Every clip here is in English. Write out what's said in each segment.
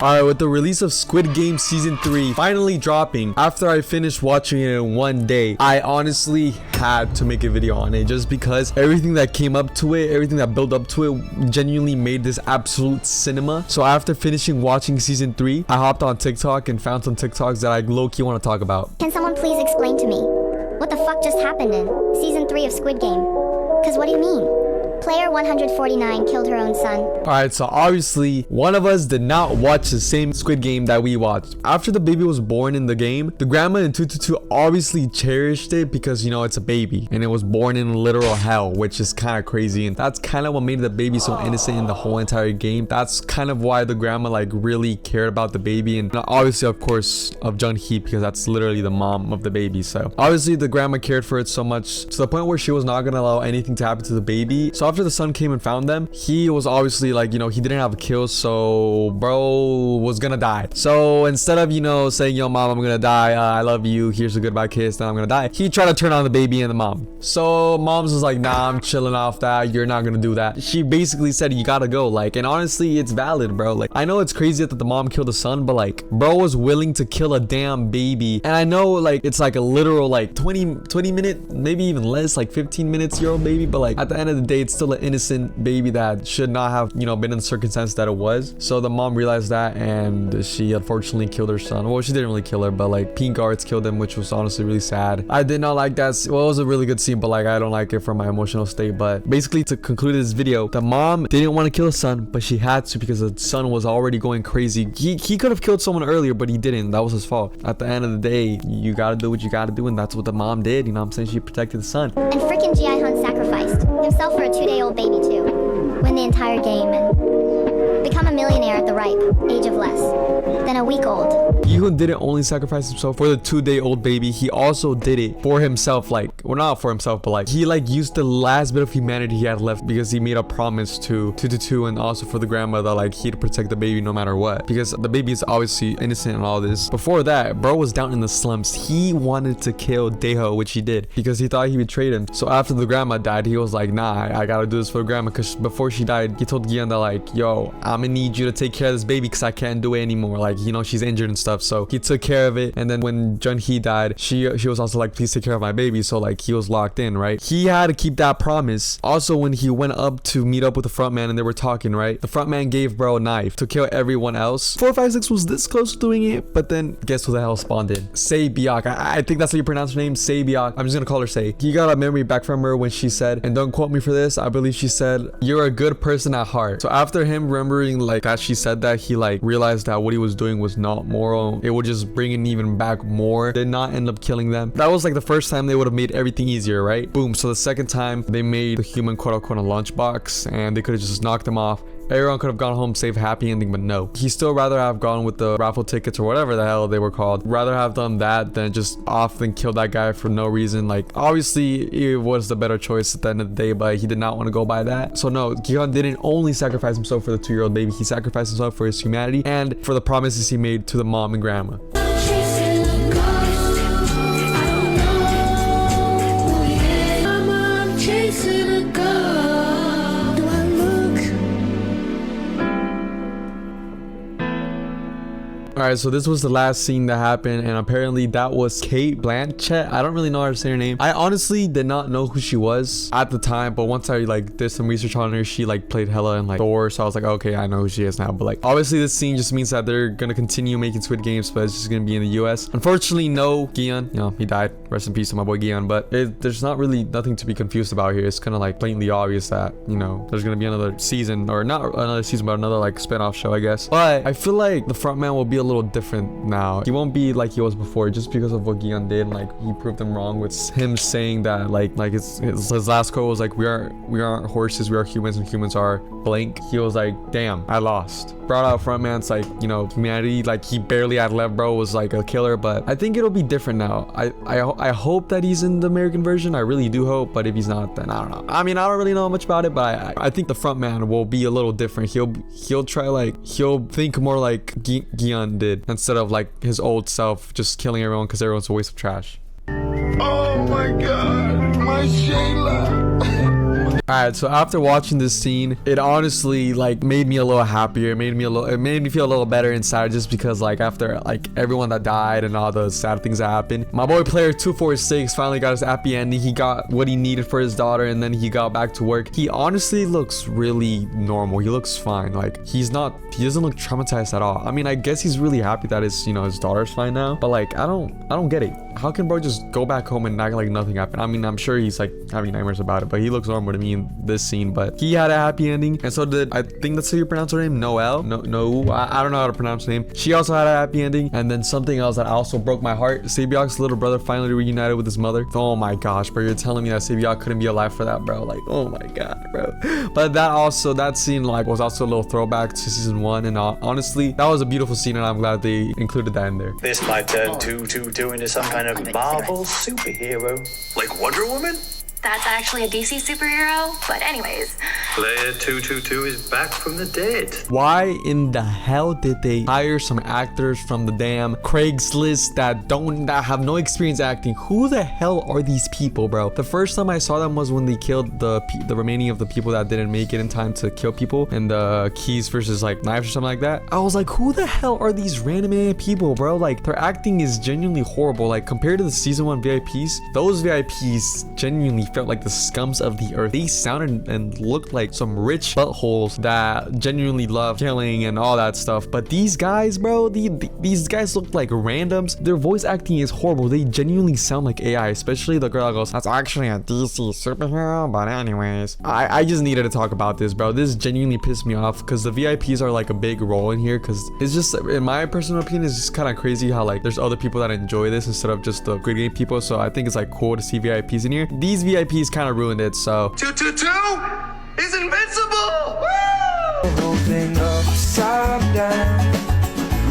Alright, with the release of Squid Game Season 3 finally dropping, after I finished watching it in one day, I honestly had to make a video on it just because everything that came up to it, everything that built up to it genuinely made this absolute cinema. So after finishing watching Season 3, I hopped on TikTok and found some TikToks that I low-key want to talk about. Can someone please explain to me what the fuck just happened in Season 3 of Squid Game? Cause what do you mean? Player 149 killed her own son. Alright, so obviously one of us did not watch the same Squid Game that we watched. After the baby was born in the game, the grandma in 222 obviously cherished it because, you know, it's a baby and it was born in literal hell, which is kind of crazy, and that's kind of what made the baby so innocent in the whole entire game. That's kind of why the grandma like really cared about the baby, and obviously of course of Gi-hun, because that's literally the mom of the baby. So obviously the grandma cared for it so much to the point where she was not gonna allow anything to happen to the baby. So after the son came and found them, he was obviously like, you know, he didn't have a kill, so bro was gonna die. So instead of, you know, saying, yo mom, I'm gonna die, I love you, here's a goodbye kiss, then I'm gonna die, he tried to turn on the baby and the mom. So mom's was like, nah, I'm chilling off that, you're not gonna do that. She basically said, you gotta go. Like, and honestly it's valid, bro. Like, I know it's crazy that the mom killed the son, but like bro was willing to kill a damn baby. And I know like it's like a literal like 20 minute, maybe even less, like 15 minutes year old baby, but like at the end of the day it's still an innocent baby that should not have, you know, been in the circumstance that it was. So the mom realized that and she unfortunately killed her son. Well, she didn't really kill her, but like pink guards killed him, which was honestly really sad. I did not like that. Well, it was a really good scene, but like I don't like it from my emotional state. But basically, to conclude this video, the mom didn't want to kill the son, but she had to because the son was already going crazy. He could have killed someone earlier, but he didn't. That was his fault. At the end of the day, you gotta do what you gotta do, and that's what the mom did. You know what I'm saying? She protected the son. And freaking Gi-hun sacrificed himself for a 2-day-old baby too. Win the entire game and become a millionaire at the ripe age of less than a week old. Gi-hun didn't only sacrifice himself for the 2-day-old baby, he also did it for himself. Like, well, not for himself, but like he like used the last bit of humanity he had left because he made a promise to 222 and also for the grandma that like he'd protect the baby no matter what, because the baby is obviously innocent and all this. Before that, bro was down in the slums. He wanted to kill Daeho, which he did because he thought he betrayed him. So after the grandma died, he was like, nah, I gotta do this for the grandma, because before she died, he told Gi-hun that like, yo, I'm gonna need you to take care of this baby because I can't do it anymore. Like, you know, she's injured and stuff. So he took care of it. And then when Gi-hun died, she was also like, please take care of my baby. So like he was locked in, right? He had to keep that promise. Also, when he went up to meet up with the front man and they were talking, right? The front man gave bro a knife to kill everyone else. 456 was this close to doing it, but then guess who the hell spawned in? Say Biak. I think that's how you pronounce her name. Say Biak. I'm just gonna call her Say. He got a memory back from her when she said, and don't quote me for this, I believe she said, you're a good person at heart. So after him remembering like that she said that, he like realized that what he was doing was not moral. It would just bring it even back more. Did not end up killing them. That was like the first time they would have made everything easier, right? Boom. So the second time they made the human quote unquote a lunchbox and they could have just knocked him off. Everyone could have gone home safe, happy ending, but no. He still rather have gone with the raffle tickets or whatever the hell they were called. Rather have done that than just off and kill that guy for no reason. Like, obviously it was the better choice at the end of the day, but he did not want to go by that. So no, Gi-hun didn't only sacrifice himself for the 2-year-old baby. He sacrificed himself for his humanity and for the promises he made to the mom and grandma. Alright, so this was the last scene that happened, and apparently that was Kate Blanchett. I don't really know how to say her name. I honestly did not know who she was at the time, but once I like did some research on her, she like played Hella in like Thor, so I was like, okay, I know who she is now. But like obviously this scene just means that they're gonna continue making Squid Games, but it's just gonna be in the US. Unfortunately, no Gi-hun, you know, he died. Rest in peace to my boy Gi-hun. But there's not really nothing to be confused about here. It's kind of like blatantly obvious that, you know, there's gonna be another season, or not another season, but another like spin-off show, I guess. But I feel like the front man will be a little different now. He won't be like he was before just because of what Gi-hun did. Like, he proved them wrong with him saying that like his last quote was like, we aren't horses, we are humans, and humans are blank. He was like, damn, I lost. Brought out front man's like, you know, humanity. Like, he barely had left. Bro was like a killer. But I think it'll be different now. I hope that he's in the American version. I really do hope. But if he's not, then I don't know. I mean, I don't really know much about it, but I think the front man will be a little different. He'll try, like, he'll think more like Gi-hun did instead of like his old self just killing everyone because everyone's a waste of trash. Oh my god, my Shayla. Alright, so after watching this scene, it honestly like made me a little happier. It made me feel a little better inside, just because like after like everyone that died and all the sad things that happened, my boy player 246 finally got his happy ending. He got what he needed for his daughter, and then he got back to work. He honestly looks really normal. He looks fine. Like he doesn't look traumatized at all. I mean, I guess he's really happy that his daughter's fine now, but like I don't get it. How can bro just go back home and act like nothing happened? I mean, I'm sure he's like having nightmares about it, but he looks normal to me in this scene. But he had a happy ending, and so did, I think that's how you pronounce her name, Noelle. No, I don't know how to pronounce her name. She also had a happy ending. And then something else that also broke my heart, Sabiok's little brother finally reunited with his mother. Oh my gosh, bro, you're telling me that Sabiok couldn't be alive for that, bro? Like, oh my god, bro. But that scene like was also a little throwback to season 1, and honestly, that was a beautiful scene, and I'm glad they included that in there. This might turn 222 into some kind of Marvel superhero. Like Wonder Woman? That's actually a DC superhero, but anyways. Player 222 is back from the dead. Why in the hell did they hire some actors from the damn Craigslist that have no experience acting? Who the hell are these people, bro? The first time I saw them was when they killed the remaining of the people that didn't make it in time to kill people in the keys versus like knives or something like that. I was like, who the hell are these random people, bro? Like their acting is genuinely horrible. Like compared to the season 1 VIPs, those VIPs genuinely felt like the scums of the earth. They sounded and looked like some rich buttholes that genuinely love killing and all that stuff. But these guys, bro, these guys look like randoms. Their voice acting is horrible. They genuinely sound like AI, especially the girl that goes, that's actually a DC superhero. But anyways, I just needed to talk about this, bro. This genuinely pissed me off because the VIPs are like a big role in here, because it's just, in my personal opinion, it's just kind of crazy how like there's other people that enjoy this instead of just the Squid Game people. So I think it's like cool to see VIPs in here. These VIPs kind of ruined it. So 222 is invincible! The whole thing upside down.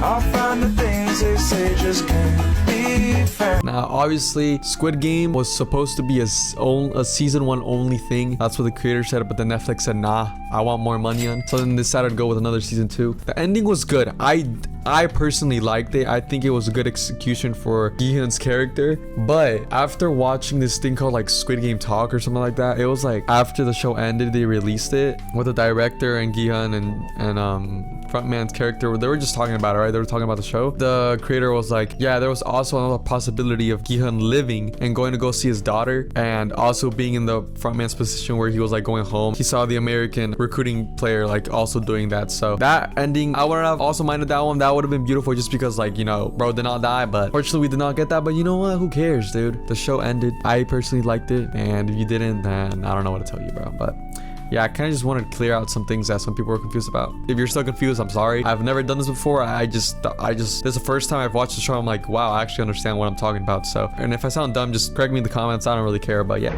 I'll find the things they say just can't be found. now, obviously, Squid Game was supposed to be a season 1 only thing. That's what the creator said, but then Netflix said, nah, I want more money on. So then they decided to go with another season 2. The ending was good. I personally liked it. I think it was a good execution for Gi-hun's character. But after watching this thing called like Squid Game Talk or something like that, it was like after the show ended, they released it with the director and Gi-hun and Frontman's character. They were just talking about it, right? They were talking about the show. The creator was like, yeah, there was also another possibility of Gi-hun living and going to go see his daughter, and also being in the Frontman's position where he was like going home. He saw the American recruiting player like also doing that. So that ending, I wouldn't have also minded that one. That would have been beautiful, just because like, you know, bro did not die. But fortunately we did not get that. But you know what, who cares, dude? The show ended. I personally liked it, and if you didn't, then I don't know what to tell you, bro. But yeah, I kind of just wanted to clear out some things that some people were confused about. If you're still confused, I'm sorry. I've never done this before. I just this is the first time I've watched the show. I'm like, wow, I actually understand what I'm talking about. So, and if I sound dumb, just correct me in the comments. I don't really care. But yeah.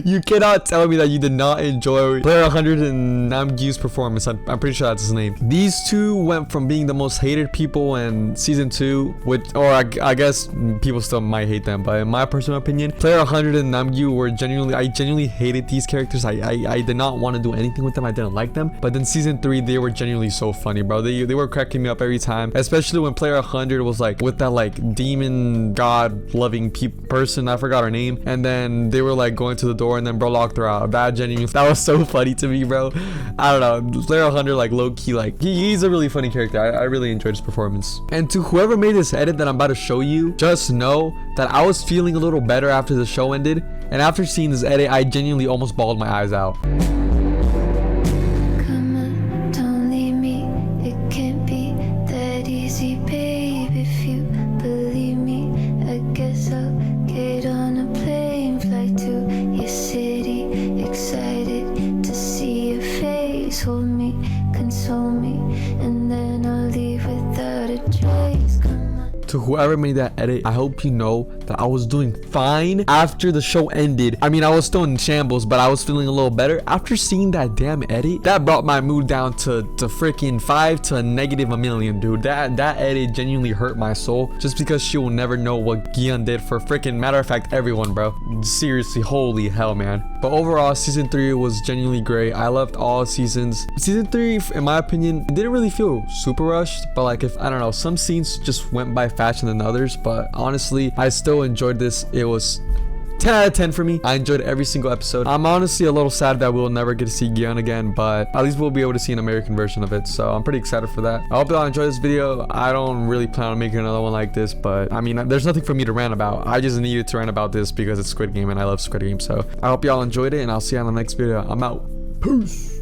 You cannot tell me that you did not enjoy Player 100 and Namgyo's performance. I'm pretty sure that's his name. These two went from being the most hated people in season 2, I guess people still might hate them, but in my personal opinion, Player 100 and Namgyu were I genuinely hated these characters. I did not want to do anything with them. I didn't like them. But then season 3, they were genuinely so funny, bro. They were cracking me up every time, especially when Player 100 was like with that like demon god loving person. I forgot her name. And then they were like going to the door, and then bro locked her out. That was so funny to me, bro. I don't know, Player 100 like low-key, like he's a really funny character. I really enjoyed his performance. And to whoever made this edit that I'm about to show you, just know that I was feeling a little better after the show ended, and after seeing this edit, I genuinely almost bawled my eyes out. Hold me, console me, and then I'll leave without a trace. To whoever made that edit, I hope you know that that I was doing fine after the show ended. I mean, I was still in shambles, but I was feeling a little better. After seeing that damn edit, that brought my mood down to freaking 5 to negative a million, dude. That edit genuinely hurt my soul, just because she will never know what Gi-hun did for freaking, matter of fact, everyone, bro. Seriously, holy hell, man. But overall, season 3 was genuinely great. I loved all seasons. Season 3, in my opinion, it didn't really feel super rushed, but like, if I don't know, some scenes just went by faster than others, but honestly, I still enjoyed this. It was 10 out of 10 for me. I enjoyed every single episode. I'm honestly a little sad that we'll never get to see Gi-hun again, but at least we'll be able to see an American version of it, so I'm pretty excited for that. I hope y'all enjoyed this video. I don't really plan on making another one like this, but I mean, there's nothing for me to rant about. I just needed to rant about this because it's Squid Game and I love Squid Game, so I hope y'all enjoyed it, and I'll see you on the next video. I'm out. Peace.